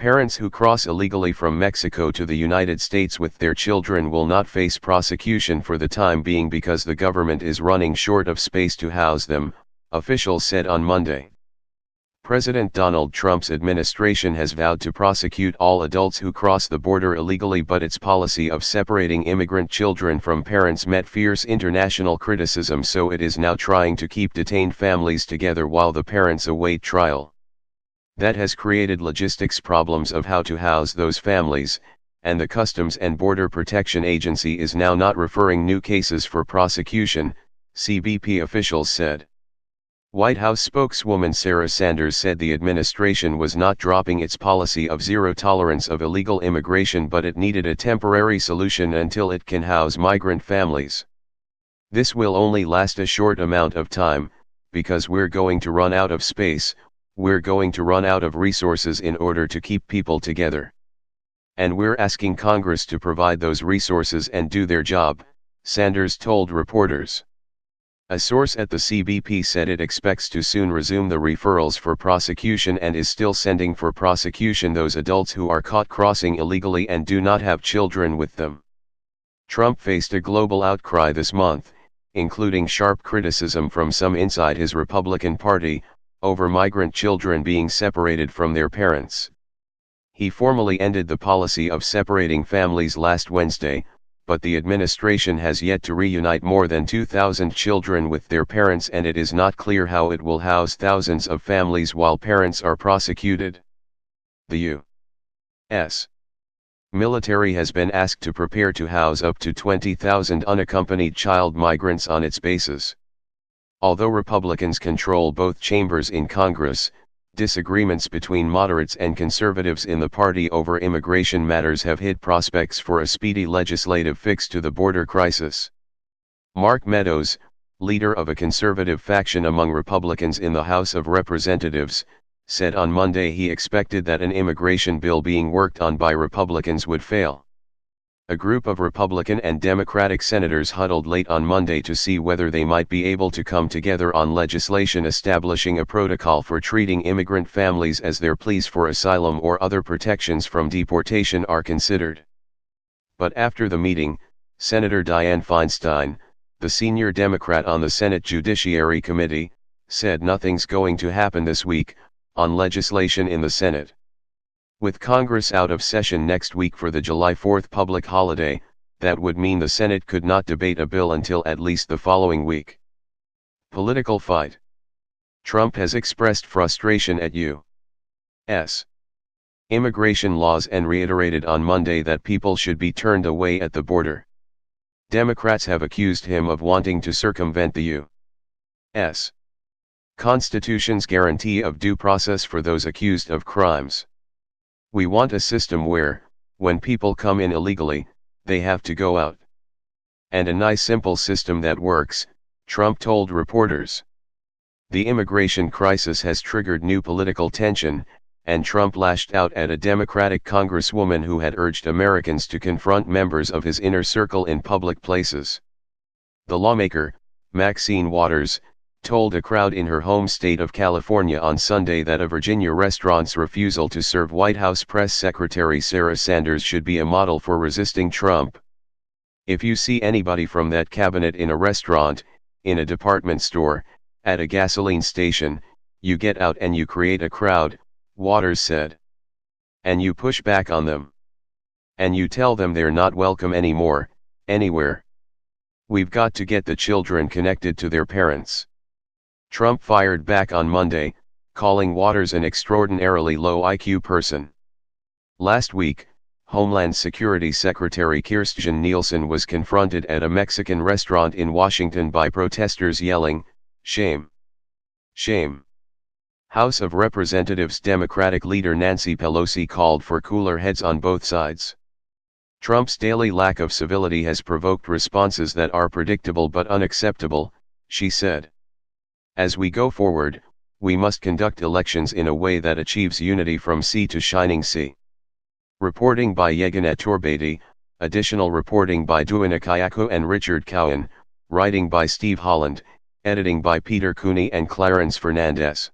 Parents who cross illegally from Mexico to the United States with their children will not face prosecution for the time being because the government is running short of space to house them, officials said on Monday. President Donald Trump's administration has vowed to prosecute all adults who cross the border illegally, but its policy of separating immigrant children from parents met fierce international criticism, so it is now trying to keep detained families together while the parents await trial. That has created logistics problems of how to house those families, and the Customs and Border Protection Agency is now not referring new cases for prosecution, CBP officials said. White House spokeswoman Sarah Sanders said the administration was not dropping its policy of zero tolerance of illegal immigration, but it needed a temporary solution until it can house migrant families. This will only last a short amount of time, because we're going to run out of space, we're going to run out of resources in order to keep people together. And we're asking Congress to provide those resources and do their job, Sanders told reporters. A source at the CBP said it expects to soon resume the referrals for prosecution and is still sending for prosecution those adults who are caught crossing illegally and do not have children with them. Trump faced a global outcry this month, including sharp criticism from some inside his Republican Party, over migrant children being separated from their parents. He formally ended the policy of separating families last Wednesday, but the administration has yet to reunite more than 2,000 children with their parents, and it is not clear how it will house thousands of families while parents are prosecuted. The U.S. military has been asked to prepare to house up to 20,000 unaccompanied child migrants on its bases. Although Republicans control both chambers in Congress, disagreements between moderates and conservatives in the party over immigration matters have hid prospects for a speedy legislative fix to the border crisis. Mark Meadows, leader of a conservative faction among Republicans in the House of Representatives, said on Monday he expected that an immigration bill being worked on by Republicans would fail. A group of Republican and Democratic senators huddled late on Monday to see whether they might be able to come together on legislation establishing a protocol for treating immigrant families as their pleas for asylum or other protections from deportation are considered. But after the meeting, Senator Dianne Feinstein, the senior Democrat on the Senate Judiciary Committee, said nothing's going to happen this week on legislation in the Senate. With Congress out of session next week for the July 4th public holiday, that would mean the Senate could not debate a bill until at least the following week. Political fight. Trump has expressed frustration at U.S. immigration laws and reiterated on Monday that people should be turned away at the border. Democrats have accused him of wanting to circumvent the U.S. Constitution's guarantee of due process for those accused of crimes. We want a system where, when people come in illegally, they have to go out. And a nice simple system that works, Trump told reporters. The immigration crisis has triggered new political tension, and Trump lashed out at a Democratic congresswoman who had urged Americans to confront members of his inner circle in public places. The lawmaker, Maxine Waters, told a crowd in her home state of California on Sunday that a Virginia restaurant's refusal to serve White House Press Secretary Sarah Sanders should be a model for resisting Trump. If you see anybody from that cabinet in a restaurant, in a department store, at a gasoline station, you get out and you create a crowd, Waters said. And you push back on them. And you tell them they're not welcome anymore, anywhere. We've got to get the children connected to their parents. Trump fired back on Monday, calling Waters an extraordinarily low IQ person. Last week, Homeland Security Secretary Kirstjen Nielsen was confronted at a Mexican restaurant in Washington by protesters yelling, "Shame! Shame!" House of Representatives Democratic leader Nancy Pelosi called for cooler heads on both sides. Trump's daily lack of civility has provoked responses that are predictable but unacceptable, she said. As we go forward, we must conduct elections in a way that achieves unity from sea to shining sea. Reporting by Yeganet Torbati, additional reporting by Duana Kayako and Richard Cowan, writing by Steve Holland, editing by Peter Cooney and Clarence Fernandez.